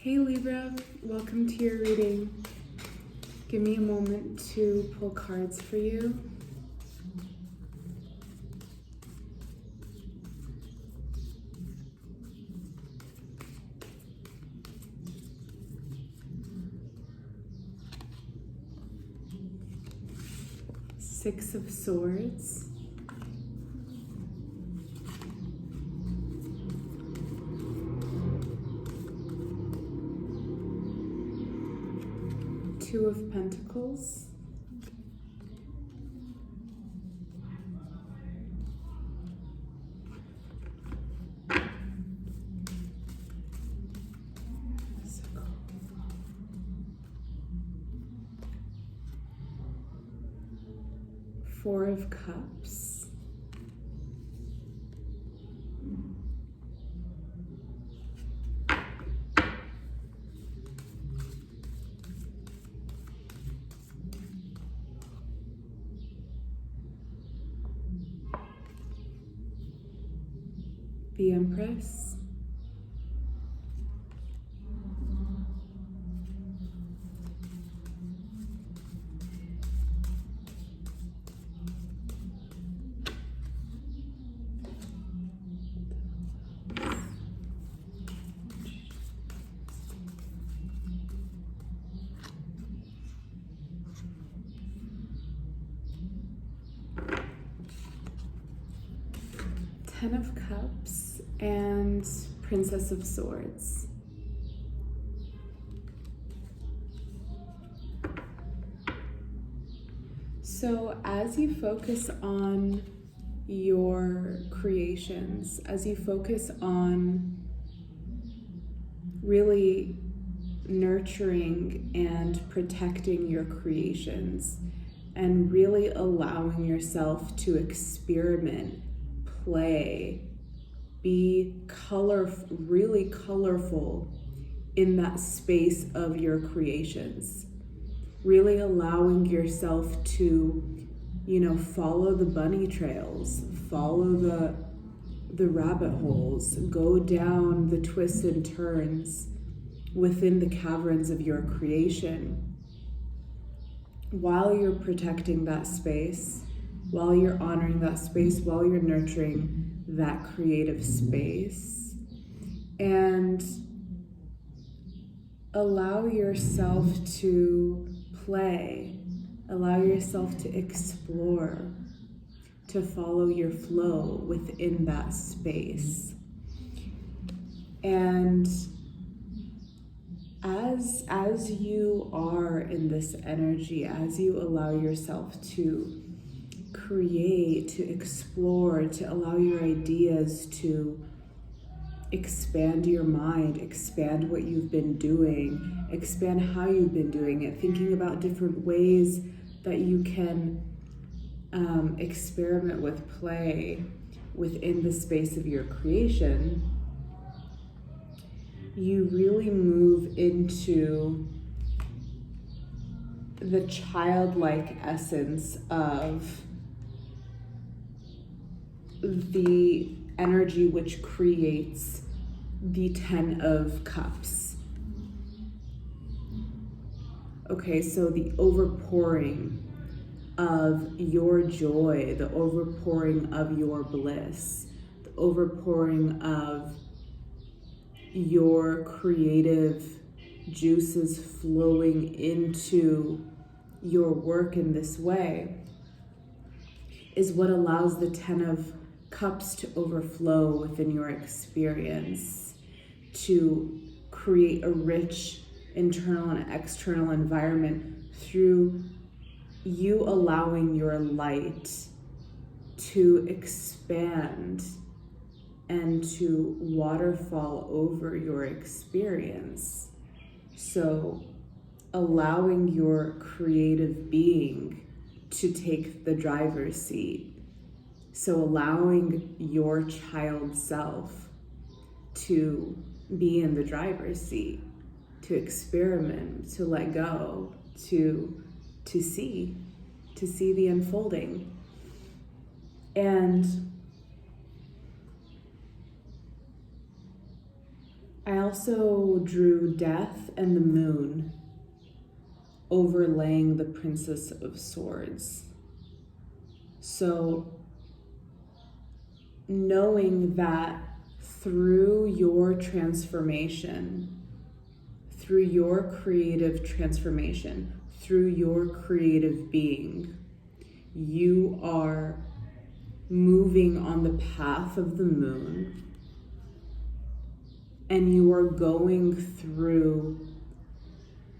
Hey Libra, welcome to your reading. Give me a moment to pull cards for you. Six of Swords. Two of Pentacles. Four of Cups. The Empress. Ten of Cups and Princess of Swords. So as you focus on your creations, as you focus on really nurturing and protecting your creations and really allowing yourself to experiment, play, be really colorful in that space of your creations. Really allowing yourself to, follow the bunny trails, follow the rabbit holes, go down the twists and turns within the caverns of your creation. While you're protecting that space, while you're honoring that space, while you're nurturing that creative space, and allow yourself to play, allow yourself to explore, to follow your flow within that space. And as you are in this energy, as you allow yourself to create, to explore, to allow your ideas to expand your mind, expand what you've been doing, expand how you've been doing it, thinking about different ways that you can experiment with play within the space of your creation, you really move into the childlike essence of the energy which creates the Ten of Cups. Okay, so the overpouring of your joy, the overpouring of your bliss, the overpouring of your creative juices flowing into your work in this way is what allows the Ten of Cups to overflow within your experience, to create a rich internal and external environment through you allowing your light to expand and to waterfall over your experience. So allowing your creative being to take the driver's seat. So allowing your child self to be in the driver's seat, to experiment, to let go, to see the unfolding. And I also drew Death and the Moon overlaying the Princess of Swords. So knowing that through your transformation, through your creative transformation, through your creative being, you are moving on the path of the moon, and you are going through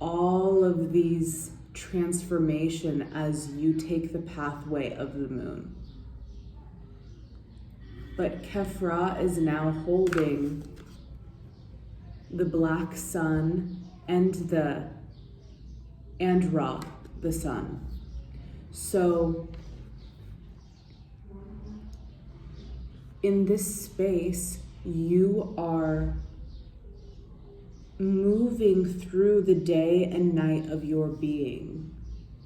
all of these transformation as you take the pathway of the moon. But Kefra is now holding the black sun and Ra, the sun. So in this space, you are moving through the day and night of your being.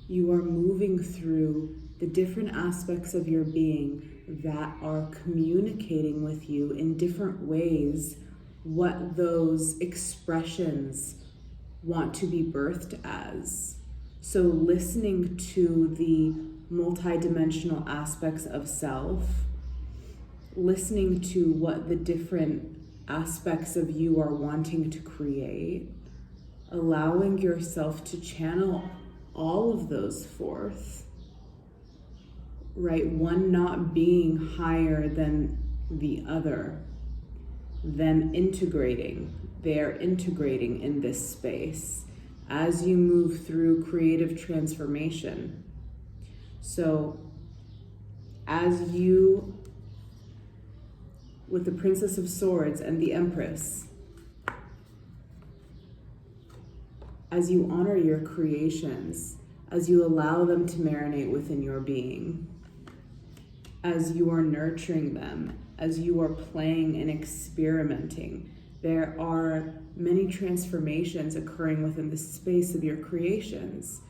You are moving through the different aspects of your being that are communicating with you in different ways what those expressions want to be birthed as. So listening to the multidimensional aspects of self, listening to what the different aspects of you are wanting to create, allowing yourself to channel all of those forth, right? One not being higher than the other, them integrating. They're integrating in this space as you move through creative transformation. So as you, with the Princess of Swords and the Empress, as you honor your creations, as you allow them to marinate within your being, as you are nurturing them, as you are playing and experimenting, there are many transformations occurring within the space of your creations.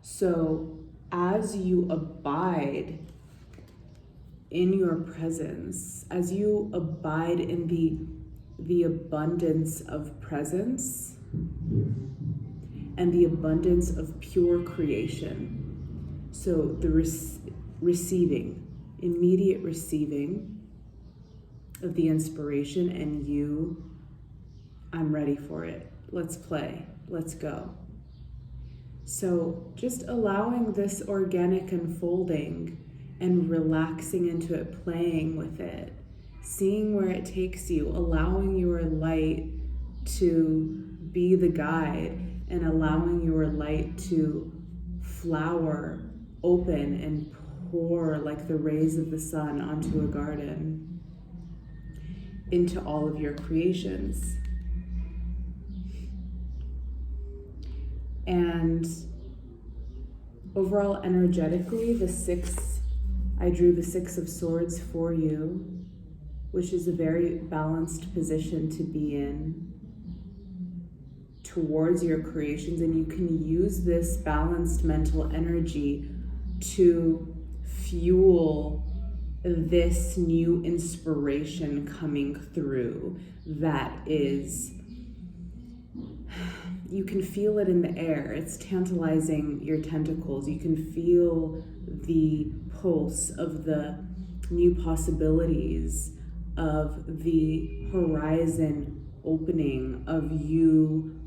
So as you abide in your presence, as you abide in the abundance of presence and the abundance of pure creation, so the receiving, immediate receiving of the inspiration, and you, I'm ready for it. Let's play. Let's go. So just allowing this organic unfolding and relaxing into it, playing with it, seeing where it takes you, allowing your light to be the guide and allowing your light to flower, open, and pour like the rays of the sun onto a garden, into all of your creations. And overall, energetically, I drew the Six of Swords for you, which is a very balanced position to be in towards your creations. And you can use this balanced mental energy to fuel this new inspiration coming through that is, you can feel it in the air. It's tantalizing your tentacles. You can feel the pulse of the new possibilities, of the horizon opening, of you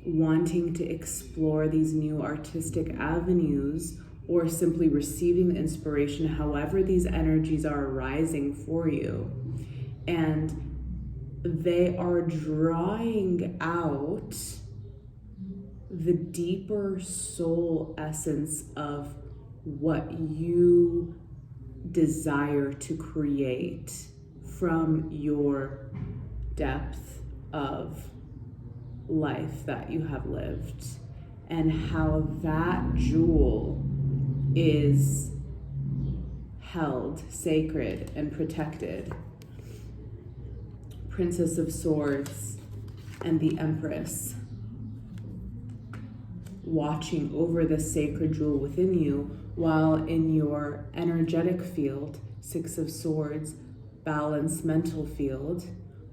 wanting to explore these new artistic avenues, or simply receiving the inspiration, however these energies are arising for you. And they are drawing out the deeper soul essence of what you desire to create from your depth of life that you have lived, and how that jewel is held sacred and protected. Princess of Swords and the Empress watching over the sacred jewel within you, while in your energetic field, Six of Swords, balanced mental field,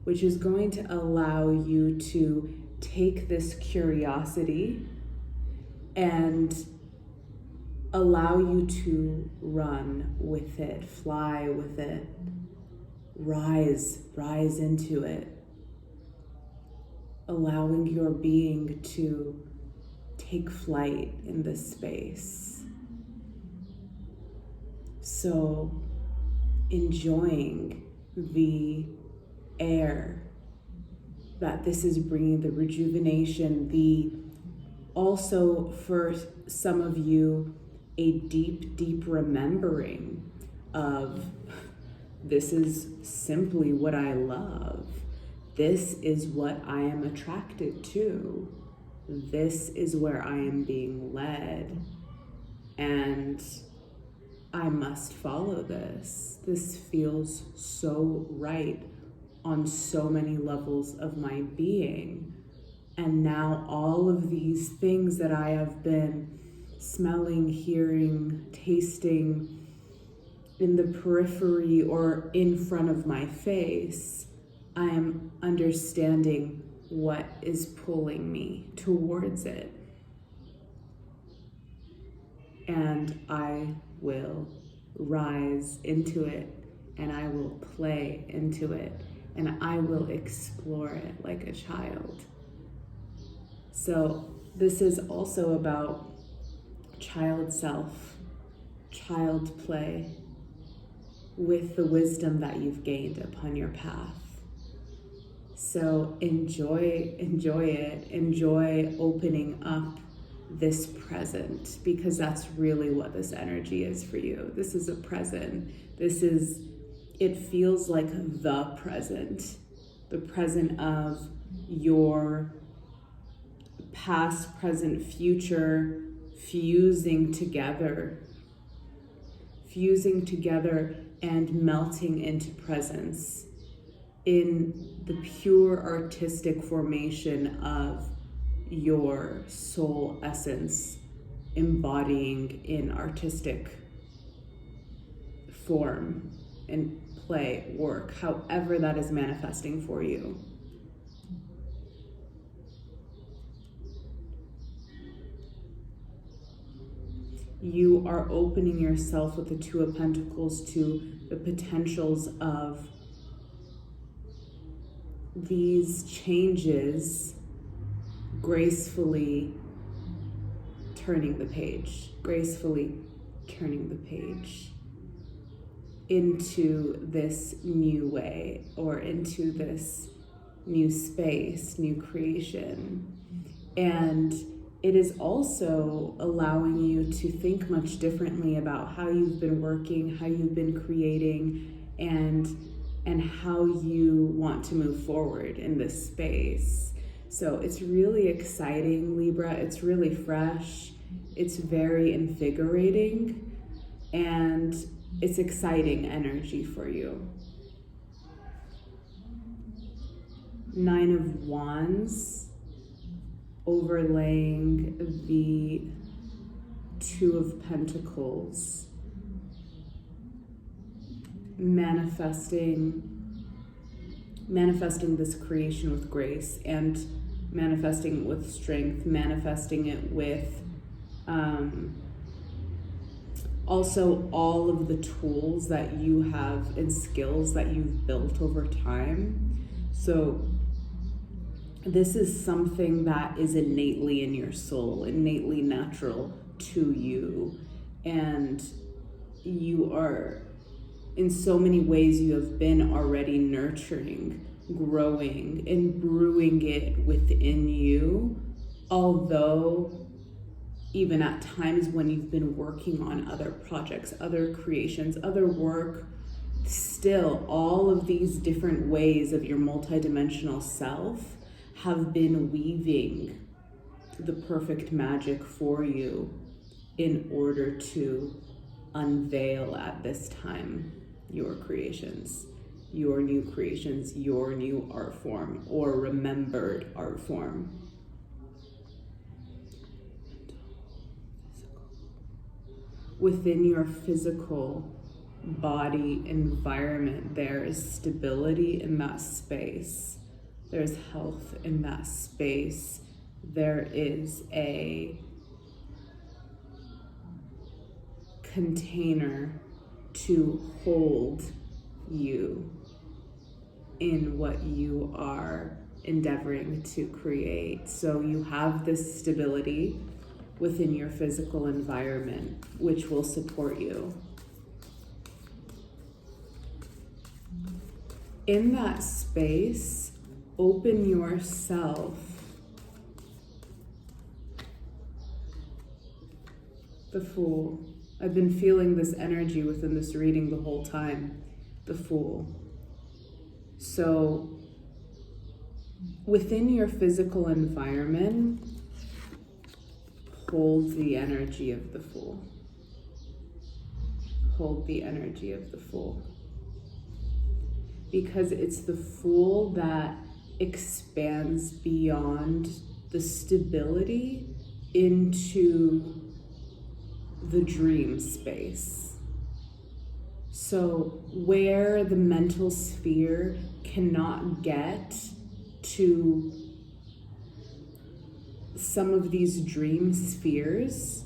which is going to allow you to take this curiosity and allow you to run with it, fly with it, rise into it, allowing your being to take flight in this space. So enjoying the air that this is bringing, the rejuvenation, also for some of you, a deep remembering of, this is simply what I love. This is what I am attracted to. This is where I am being led. And I must follow this. This feels so right on so many levels of my being. And now all of these things that I have been smelling, hearing, tasting in the periphery or in front of my face, I am understanding what is pulling me towards it. And I will rise into it, and I will play into it, and I will explore it like a child. So this is also about child self, child play, with the wisdom that you've gained upon your path. So enjoy it, enjoy opening up this present, because that's really what this energy is for you. This is a present. It feels like the present of your past, present, future, fusing together and melting into presence in the pure artistic formation of your soul essence, embodying in artistic form and play, work, however that is manifesting for you. You are opening yourself with the Two of Pentacles to the potentials of these changes, gracefully turning the page into this new way, or into this new space, new creation. And it is also allowing you to think much differently about how you've been working, how you've been creating, and how you want to move forward in this space. So it's really exciting, Libra. It's really fresh. It's very invigorating, and it's exciting energy for you. Nine of Wands, overlaying the Two of Pentacles, manifesting this creation with grace, and manifesting it with strength, manifesting it with also all of the tools that you have and skills that you've built over time. So this is something that is innately in your soul, innately natural to you. And you are, in so many ways, you have been already nurturing, growing, and brewing it within you. Although even at times when you've been working on other projects, other creations, other work, still all of these different ways of your multidimensional self have been weaving the perfect magic for you in order to unveil at this time your creations, your new creations, your new art form, or remembered art form. Within your physical body environment, there is stability in that space. There's health in that space. There is a container to hold you in what you are endeavoring to create. So you have this stability within your physical environment, which will support you. In that space, open yourself. The Fool. I've been feeling this energy within this reading the whole time. The Fool. So, within your physical environment, hold the energy of the Fool. Hold the energy of the Fool. Because it's the Fool that expands beyond the stability into the dream space. So where the mental sphere cannot get to some of these dream spheres,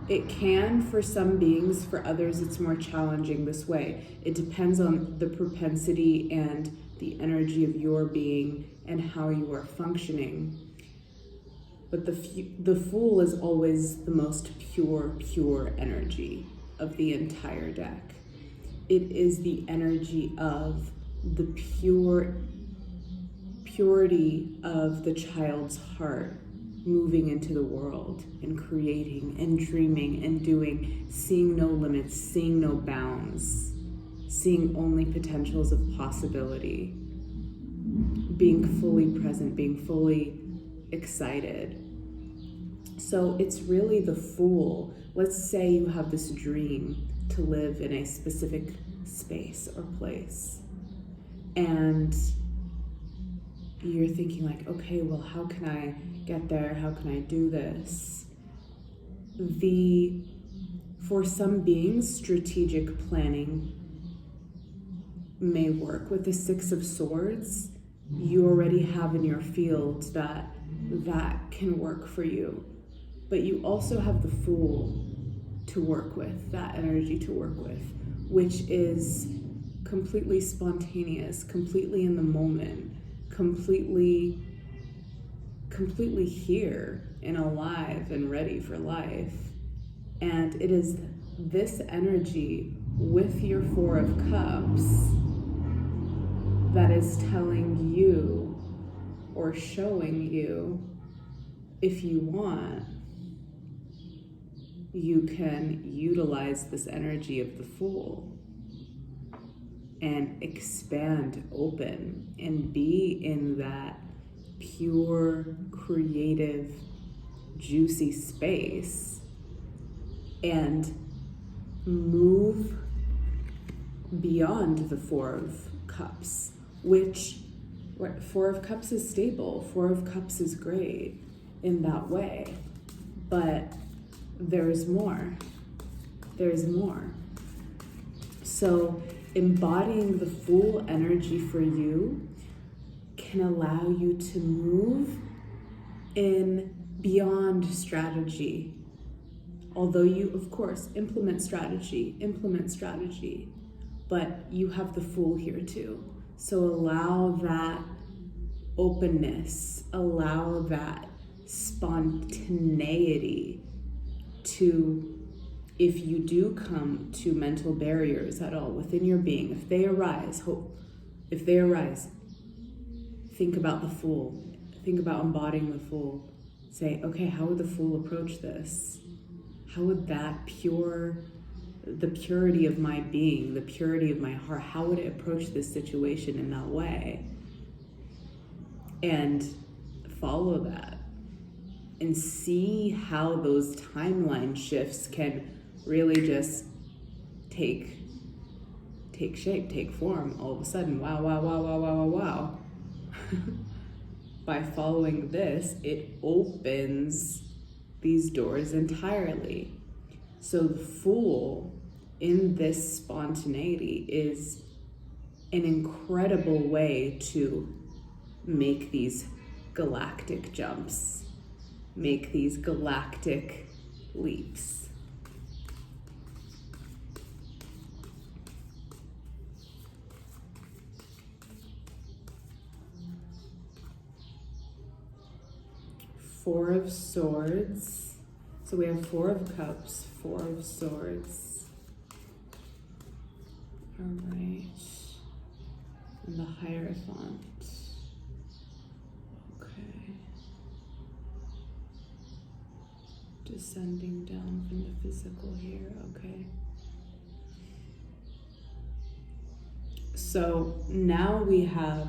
it can for some beings, for others it's more challenging this way. It depends on the propensity and the energy of your being and how you are functioning. But the Fool is always the most pure energy of the entire deck. It is the energy of the purity of the child's heart moving into the world and creating and dreaming and doing, seeing no limits, seeing no bounds, seeing only potentials of possibility, being fully present, being fully excited. So it's really the Fool. Let's say you have this dream to live in a specific space or place, and you're thinking like, okay, well, how can I get there? How can I do this? For some beings, strategic planning may work. With the Six of Swords, you already have in your field that can work for you. But you also have the Fool to work with, that energy to work with, which is completely spontaneous, completely in the moment, completely here and alive and ready for life. And it is this energy with your Four of Cups that is telling you or showing you, if you want, you can utilize this energy of the Fool and expand, open, and be in that pure, creative, juicy space and move beyond the Four of Cups, which Four of Cups is stable. Four of Cups is great in that way, but there's more. There's more. So embodying the Fool energy for you can allow you to move in beyond strategy. Although you, of course, implement strategy, but you have the Fool here too. So allow that openness, allow that spontaneity to, if you do come to mental barriers at all within your being, if they arise, think about the Fool. Think about embodying the Fool. Say, okay, how would the Fool approach this? How would the purity of my being, the purity of my heart, how would it approach this situation in that way? And follow that and see how those timeline shifts can really just take shape, take form. All of a sudden, wow. By following this, it opens these doors entirely. So the Fool in this spontaneity is an incredible way to make these galactic jumps, make these galactic leaps. Four of Swords. So we have Four of Cups, Four of Swords. All right. And the Hierophant. Okay. Descending down from the physical here. Okay. So now we have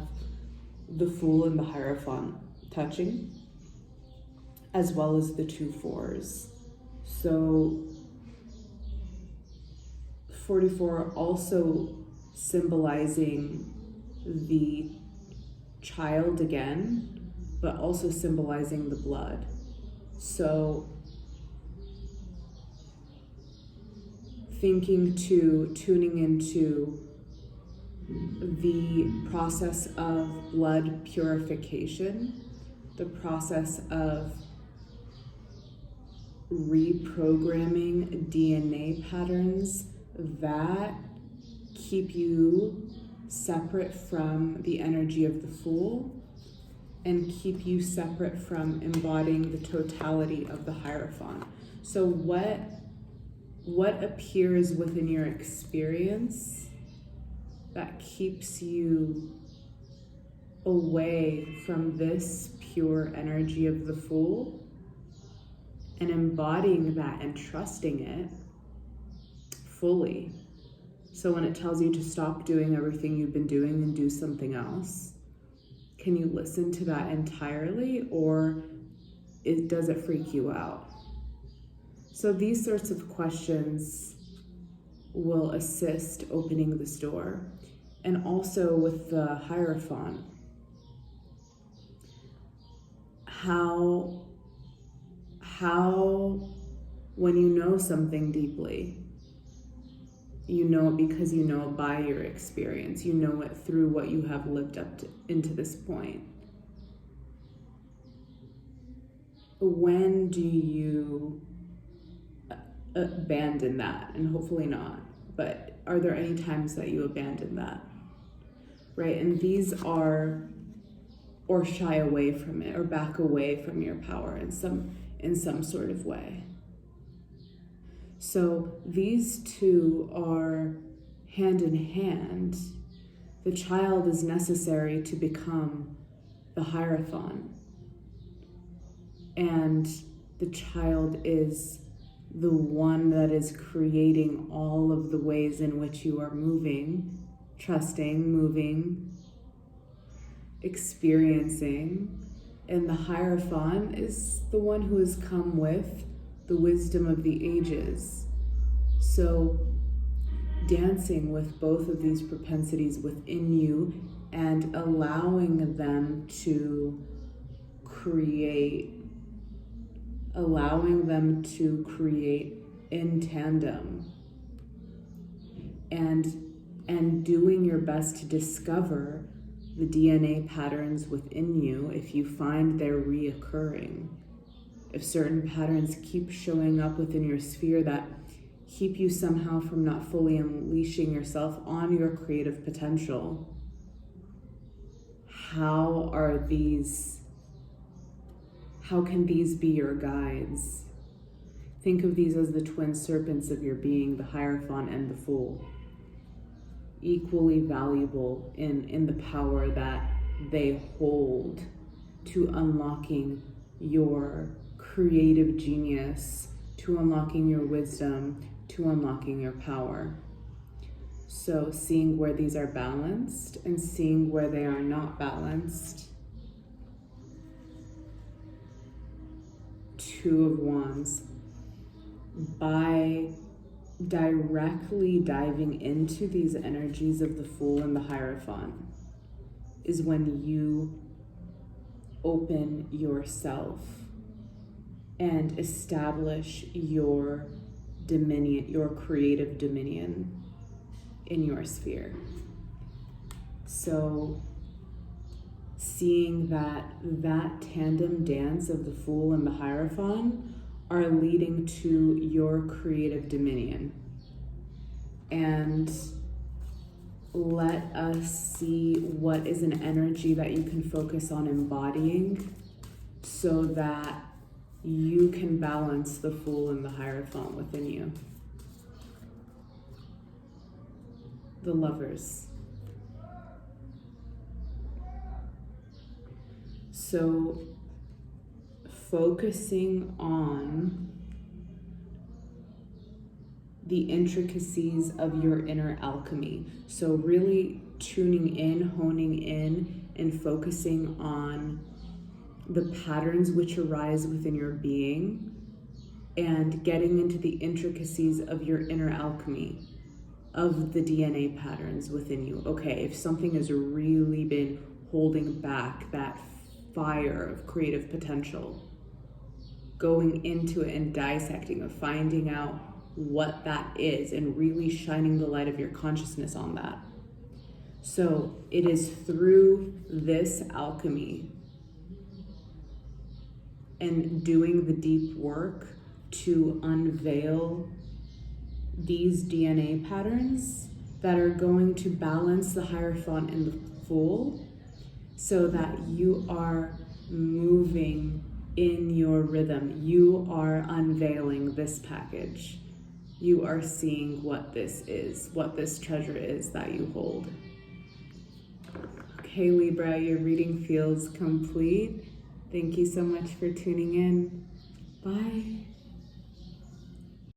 the Fool and the Hierophant touching, as well as the two fours. So 44 also symbolizing the child again, but also symbolizing the blood. So tuning into the process of blood purification, the process of reprogramming DNA patterns that keep you separate from the energy of the Fool and keep you separate from embodying the totality of the Hierophant. So what appears within your experience that keeps you away from this pure energy of the Fool and embodying that and trusting it fully. So when it tells you to stop doing everything you've been doing and do something else, can you listen to that entirely, or does it freak you out? So these sorts of questions will assist opening this door. And also with the Hierophant, how when you know something deeply, you know it because you know it by your experience. You know it through what you have lived up to, into this point. When do you abandon that? And hopefully not, but are there any times that you abandon that? Right? And these are, or shy away from it, or back away from your power in some sort of way. So these two are hand in hand. The child is necessary to become the Hierophant. And the child is the one that is creating all of the ways in which you are moving, trusting, moving, experiencing. And the Hierophant is the one who has come with the wisdom of the ages. So dancing with both of these propensities within you and allowing them to create in tandem, and doing your best to discover the DNA patterns within you if you find they're reoccurring. If certain patterns keep showing up within your sphere that keep you somehow from not fully unleashing yourself on your creative potential, how can these be your guides? Think of these as the twin serpents of your being, the Hierophant and the Fool. Equally valuable in the power that they hold to unlocking your creative genius, to unlocking your wisdom, to unlocking your power. So seeing where these are balanced and seeing where they are not balanced. Two of Wands. By directly diving into these energies of the Fool and the Hierophant is when you open yourself and establish your dominion, your creative dominion in your sphere. So seeing that tandem dance of the Fool and the Hierophant are leading to your creative dominion. And let us see what is an energy that you can focus on embodying so that you can balance the Fool and the Hierophant within you. The Lovers. So focusing on the intricacies of your inner alchemy. So really tuning in, honing in, and focusing on the patterns which arise within your being and getting into the intricacies of your inner alchemy, of the DNA patterns within you. Okay, if something has really been holding back that fire of creative potential, going into it and dissecting it, finding out what that is and really shining the light of your consciousness on that. So it is through this alchemy and doing the deep work to unveil these DNA patterns that are going to balance the Hierophant and the Fool so that you are moving in your rhythm. You are unveiling this package. You are seeing what this is, what this treasure is that you hold. Okay, Libra, your reading feels complete. Thank you so much for tuning in. Bye.